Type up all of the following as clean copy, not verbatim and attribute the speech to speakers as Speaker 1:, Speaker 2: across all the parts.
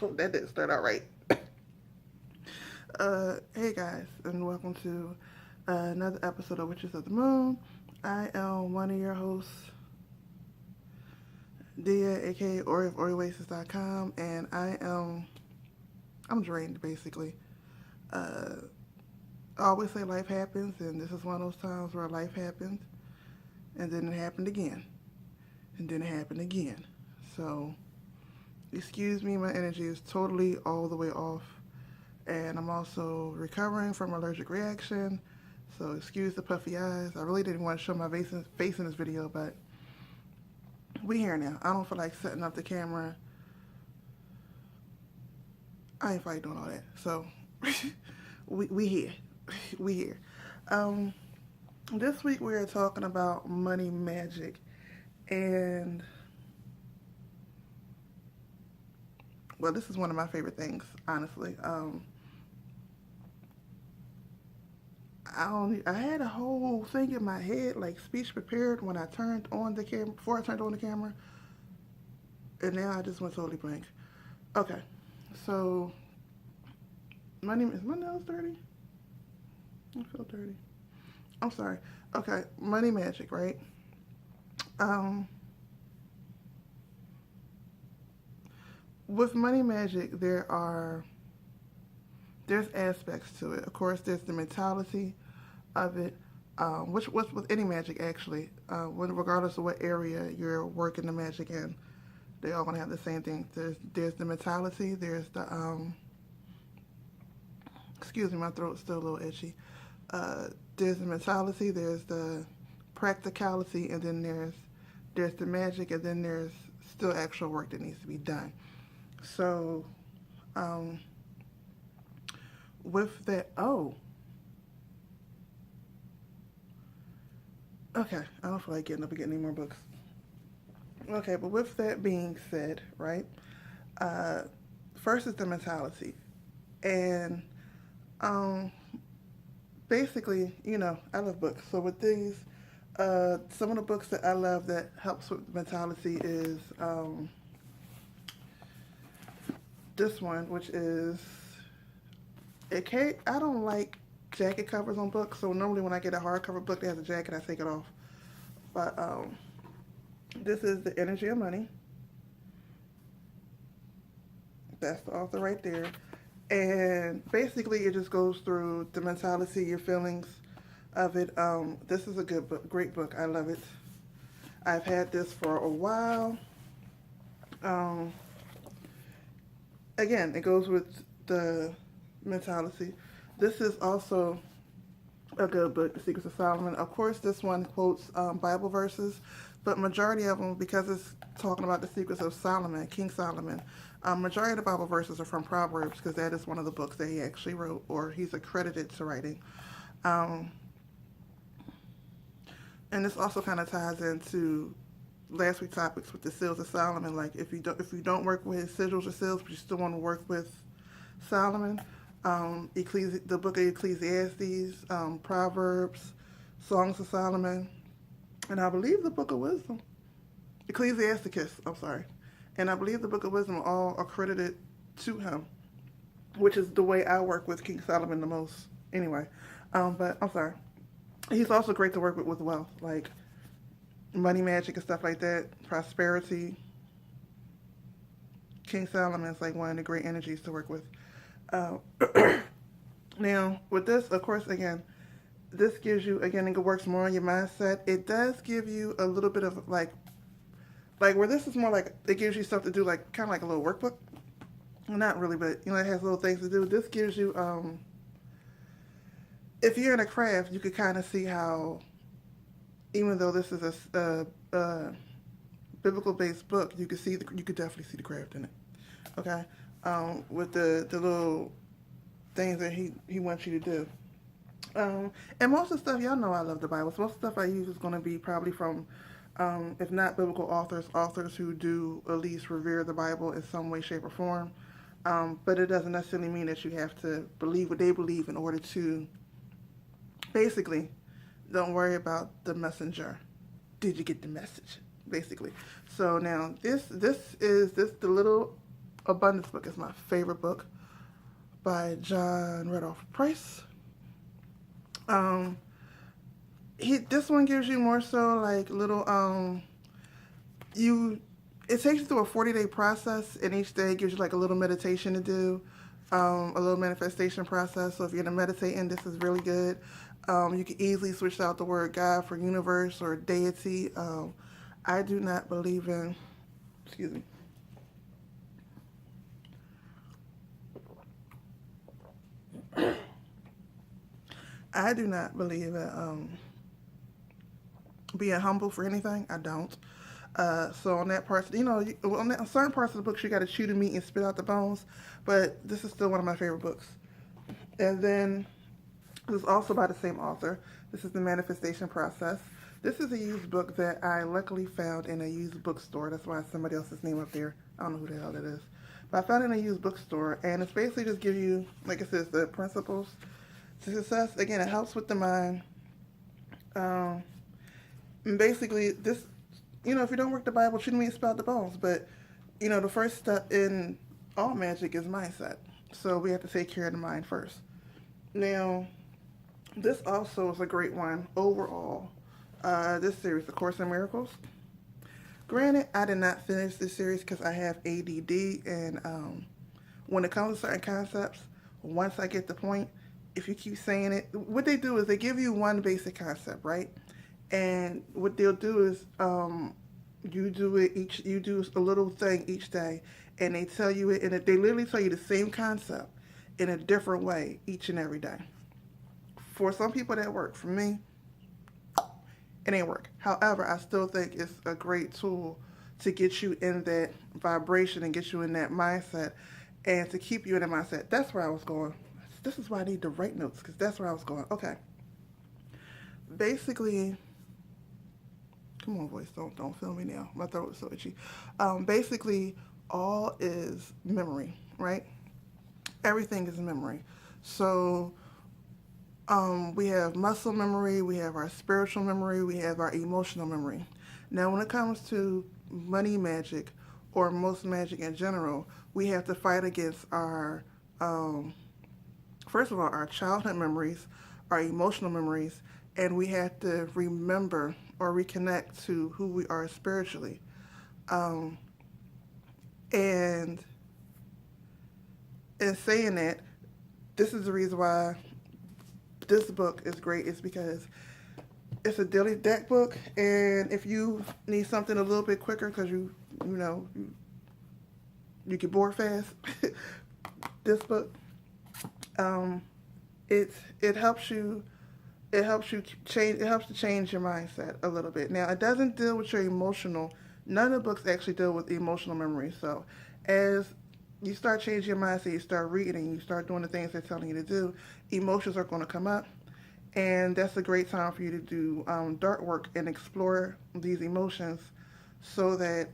Speaker 1: That didn't start out right. Hey guys, and welcome to another episode of Witches of the Moon. I am one of your hosts, Dia, aka Ori of OriOasis.com, and I'm drained basically. Uh, I always say life happens, and this is one of those times where life happens, and then it happened again, and then it happened again. So, excuse me, my energy is totally all the way off. And I'm also recovering from an allergic reaction, so excuse the puffy eyes. I really didn't want to show my face in this video, but we here now. I don't feel like setting up the camera. I ain't fighting doing all that. So we here. We here. This week we are talking about money magic, and well, this is one of my favorite things, honestly. I had a whole thing in my head, like speech prepared when I turned on the camera, before I turned on the camera, and now I just went totally blank. Okay, so my nails dirty? I feel dirty. I'm sorry. Okay, money magic, right? With money magic, there's aspects to it. Of course, there's the mentality of it, which was with any magic actually. Regardless of what area you're working the magic in, they all gonna have the same thing. There's the mentality. There's the excuse me, my throat's still a little itchy. There's the mentality. There's the practicality, and then there's the magic, and then there's still actual work that needs to be done. So, with that, okay, I don't feel like getting up and getting any more books. Okay, but with that being said, right, first is the mentality. And, basically, I love books. So with these, some of the books that I love that helps with mentality is, this one, which is, I don't like jacket covers on books, so normally when I get a hardcover book that has a jacket, I take it off. But this is The Energy of Money. That's the author right there. And basically it just goes through the mentality, your feelings of it. This is a good book, great book. I love it. I've had this for a while. Again, it goes with the mentality. This is also a good book, The Secrets of Solomon. Of course, this one quotes Bible verses, but majority of them, because it's talking about the secrets of Solomon, King Solomon, majority of the Bible verses are from Proverbs, because that is one of the books that he actually wrote, or he's accredited to writing. And this also kind of ties into last week's topics with the seals of Solomon. Like if you don't work with his sigils or seals, but you still want to work with Solomon, the book of Ecclesiastes, Proverbs, Songs of Solomon, and I believe the book of Wisdom, Ecclesiasticus, I'm sorry, and I believe the book of Wisdom are all accredited to him, which is the way I work with King Solomon the most anyway. But I'm sorry. He's also great to work with wealth, like money magic and stuff like that, prosperity. King Solomon is like one of the great energies to work with. Now, with this, of course, again, this gives you, again, it works more on your mindset. It does give you a little bit of, like where this is more like, it gives you stuff to do, like, kind of like a little workbook. Not really, but, it has little things to do. This gives you, if you're in a craft, you could kind of see how, even though this is a biblical-based book, you could definitely see the craft in it. Okay, with the little things that he wants you to do. And most of the stuff, y'all know I love the Bible, so most of the stuff I use is going to be probably from, if not biblical authors who do at least revere the Bible in some way, shape, or form. But it doesn't necessarily mean that you have to believe what they believe in order to, basically, don't worry about the messenger. Did you get the message? Basically. So now this the little Abundance book is my favorite book by John Randolph Price. Um, this one gives you more so like little you it takes you through a 40-day process, and each day gives you like a little meditation to do, a little manifestation process. So if you're gonna meditate, and this is really good. You can easily switch out the word God for universe or deity. I do not believe in, excuse me. I do not believe in being humble for anything. I don't. So on that part, on certain parts of the books, you got to chew the meat and spit out the bones. But this is still one of my favorite books. And then this is also by the same author. This is The Manifestation Process. This is a used book that I luckily found in a used bookstore. That's why it's somebody else's name up there. I don't know who the hell that is. But I found it in a used bookstore, and it's basically just give you, like it says, the principles to success. Again, it helps with the mind. And basically, this, if you don't work the Bible, shouldn't we spell out the bones? But, the first step in all magic is mindset. So we have to take care of the mind first. Now, this also is a great one overall. This series, The Course in Miracles. Granted, I did not finish this series because I have ADD, and when it comes to certain concepts, once I get the point, if you keep saying it, what they do is they give you one basic concept, right? And what they'll do is you do a little thing each day, and they tell you it, and they literally tell you the same concept in a different way each and every day. For some people that work. For me, it ain't work. However, I still think it's a great tool to get you in that vibration and get you in that mindset, and to keep you in that mindset. That's where I was going. This is why I need to write notes, because that's where I was going. Okay. Basically, come on, voice, don't film me now. My throat is so itchy. Basically, all is memory, right? Everything is memory. So we have muscle memory, we have our spiritual memory, we have our emotional memory. Now, when it comes to money magic, or most magic in general, we have to fight against our, first of all, our childhood memories, our emotional memories, and we have to remember or reconnect to who we are spiritually. And in saying that, this is the reason why this book is great, is because it's a daily deck book, and if you need something a little bit quicker because you get bored fast, this book, it helps you to change your mindset a little bit. Now, it doesn't deal with your emotional. None of the books actually deal with emotional memory. So as you start changing your mindset, you start reading, you start doing the things they're telling you to do, emotions are going to come up. And that's a great time for you to do dark work and explore these emotions, so that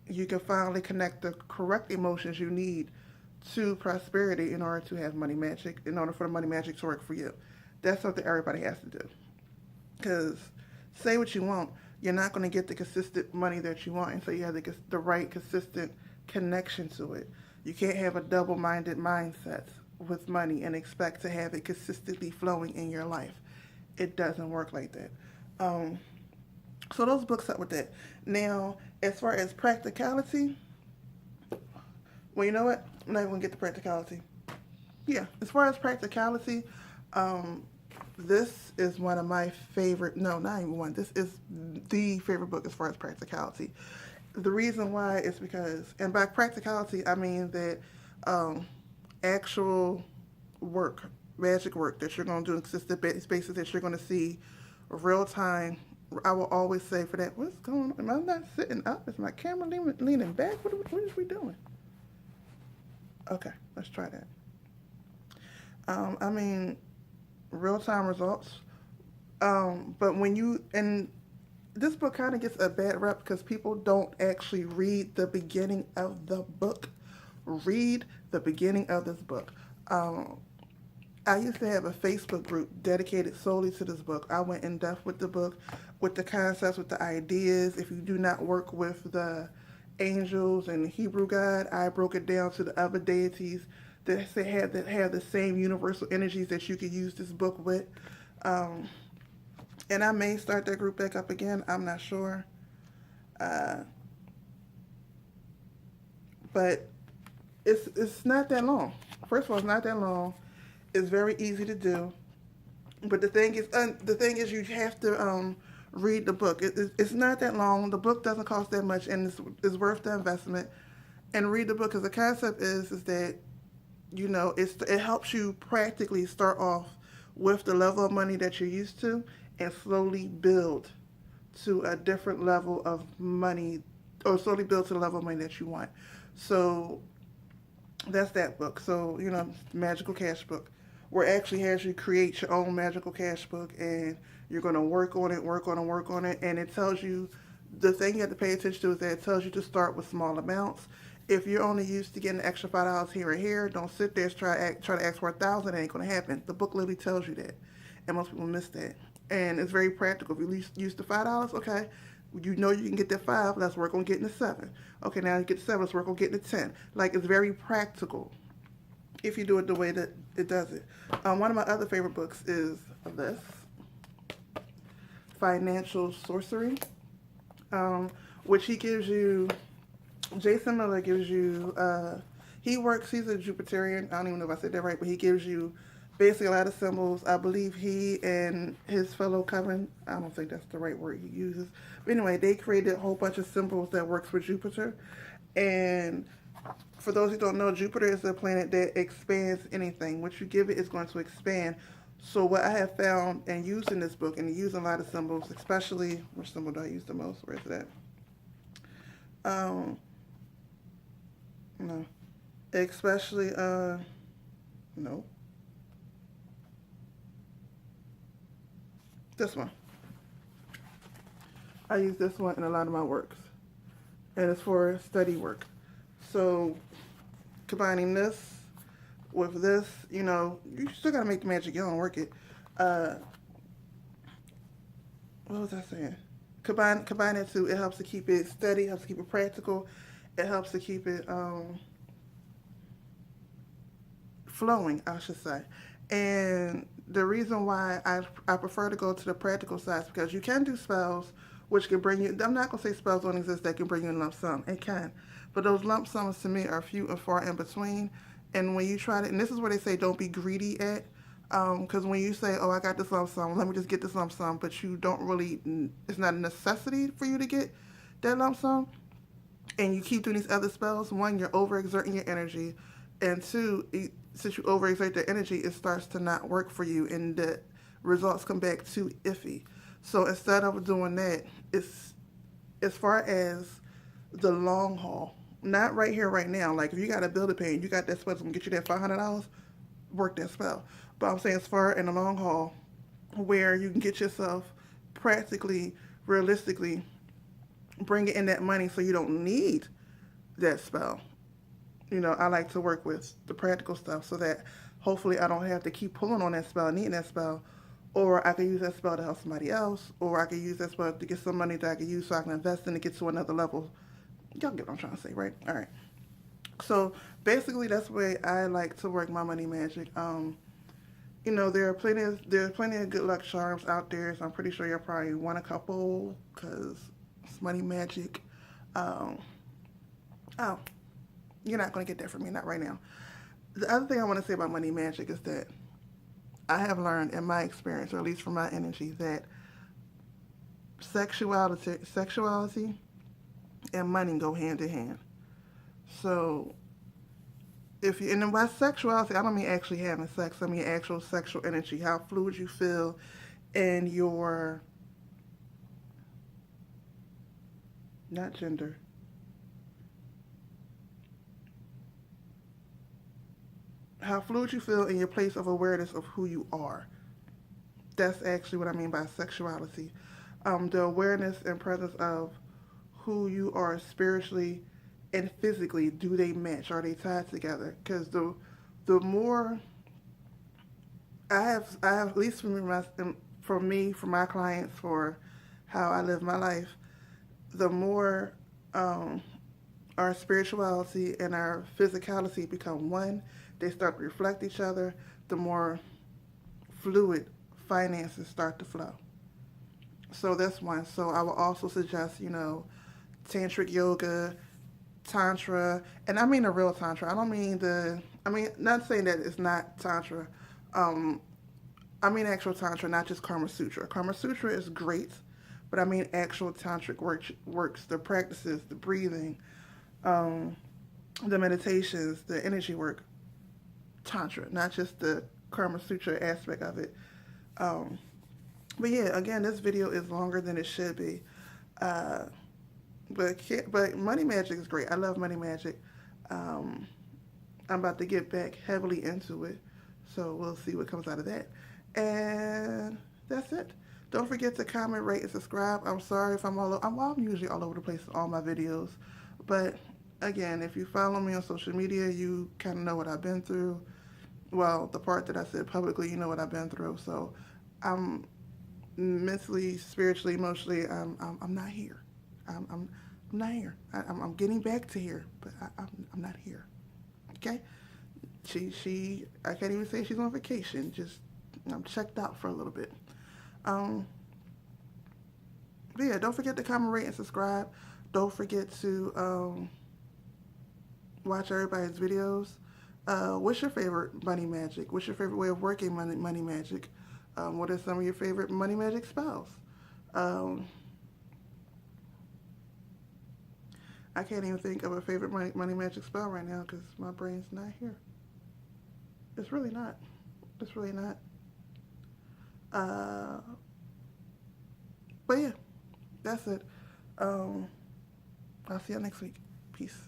Speaker 1: you can finally connect the correct emotions you need to prosperity in order to have money magic, in order for the money magic to work for you. That's something everybody has to do. Because say what you want, you're not going to get the consistent money that you want until you have the right consistent connection to it. You can't have a double-minded mindset with money and expect to have it consistently flowing in your life. It doesn't work like that. So those books help with that. Now, as far as practicality, well, you know what? I'm not even going to get to practicality. Yeah, as far as practicality, this is one of my favorite, no, not even one, this is the favorite book as far as practicality. The reason why is because, and by practicality, I mean that actual work, magic work that you're going to do in consistent basis, that you're going to see real time. I will always say for that, what's going on? Am I not sitting up? Is my camera leaning back? What is we doing? Okay, let's try that. I mean, real-time results. But when you, and this book kind of gets a bad rep because people don't actually read the beginning of the book. Read the beginning of this book. I used to have a Facebook group dedicated solely to this book. I went in depth with the book, with the concepts, with the ideas. If you do not work with the angels and Hebrew God, I broke it down to the other deities that have the same universal energies that you could use this book with. Um, and I may start that group back up again. I'm not sure. Uh, but it's not that long. First of all, it's not that long. It's very easy to do. But the thing is, you have to read the book. It's not that long. The book doesn't cost that much, and it's worth the investment. And read the book, because the concept is that it helps you practically start off with the level of money that you're used to, and slowly build to a different level of money, or slowly build to the level of money that you want. So that's that book. So, Magical Cash Book, where it actually has you create your own magical cash book, and you're going to work on it, work on it, work on it. And it tells you, the thing you have to pay attention to is that it tells you to start with small amounts. If you're only used to getting an extra $5 here and here, don't sit there and try to ask for 1,000. It ain't going to happen. The book literally tells you that, and most people miss that. And it's very practical. If you're used to $5, okay, you can get that 5. Let's work on getting the 7. Okay, now you get the 7. Let's work on getting the 10. Like, it's very practical if you do it the way that it does it. One of my other favorite books is this, Financial Sorcery, which Jason Miller gives you, he's a Jupiterian, I don't even know if I said that right, but he gives you basically a lot of symbols. I believe he and his fellow coven, I don't think that's the right word he uses, but anyway, they created a whole bunch of symbols that works with Jupiter. And for those who don't know, Jupiter is a planet that expands anything. What you give it is going to expand. So what I have found and used in this book, and use a lot of symbols, especially, which symbol do I use the most? Where is it at? No. Especially, no. This one. I use this one in a lot of my works. And it's for study work. So, combining this with this, you still gotta make the magic. You don't work it. What was I saying? Combine it too. It helps to keep it steady. Helps to keep it practical. It helps to keep it flowing, I should say. And the reason why I prefer to go to the practical side is because you can do spells, which can bring you. I'm not gonna say spells don't exist that can bring you a lump sum. It can. But those lump sums to me are few and far in between. And when you try to, and this is where they say don't be greedy at, because when you say, oh, I got this lump sum, let me just get this lump sum, but you don't really, it's not a necessity for you to get that lump sum, and you keep doing these other spells, one, you're overexerting your energy, and two, since you overexert the energy, it starts to not work for you, and the results come back too iffy. So instead of doing that, it's as far as the long haul, not right here, right now. Like, if you got a bill to pay and you got that spell that's going to get you that $500, work that spell. But I'm saying as far in the long haul, where you can get yourself practically, realistically, bring in that money so you don't need that spell. I like to work with the practical stuff so that hopefully I don't have to keep pulling on that spell, needing that spell, or I can use that spell to help somebody else, or I can use that spell to get some money that I can use so I can invest in to get to another level. Y'all get what I'm trying to say, right? All right. So basically, that's the way I like to work my money magic. There are plenty of good luck charms out there. So I'm pretty sure you'll probably want a couple because it's money magic. Oh, you're not going to get that from me, not right now. The other thing I want to say about money magic is that I have learned in my experience, or at least from my energy, that sexuality and money go hand in hand. So, and then by sexuality, I don't mean actually having sex. I mean actual sexual energy, how fluid you feel, and your, not gender, how fluid you feel in your place of awareness of who you are. That's actually what I mean by sexuality. The awareness and presence of who you are spiritually and physically. Do they match? Are they tied together? Because the more I have at least for my clients, for how I live my life, the more our spirituality and our physicality become one, they start to reflect each other, the more fluid finances start to flow. So that's one. So I will also suggest, tantric yoga, tantra, and I mean the real tantra. I don't mean not saying that it's not tantra. Um, I mean actual tantra, not just Karma Sutra. Karma Sutra is great, but I mean actual tantric works, the practices, the breathing, um, the meditations, the energy work, tantra, not just the Karma Sutra aspect of it. Um, but yeah, again, this video is longer than it should be. Uh, but Money Magic is great. I love Money Magic. Um, I'm about to get back heavily into it, so we'll see what comes out of that. And that's it. Don't forget to comment, rate, and subscribe. I'm sorry if I'm usually all over the place in all my videos, but again, if you follow me on social media, you kind of know what I've been through. Well, the part that I said publicly, you know what I've been through. So I'm mentally, spiritually, emotionally, I'm not here. I'm not here. I'm getting back to here, but I'm not here. Okay? I can't even say she's on vacation. Just, I'm checked out for a little bit. Um, but yeah, don't forget to comment, rate, and subscribe. Don't forget to watch everybody's videos. What's your favorite money magic? What's your favorite way of working money magic? What are some of your favorite money magic spells? Um, I can't even think of a favorite money magic spell right now because my brain's not here. It's really not. It's really not. Uh, but yeah, that's it. I'll see you next week. Peace.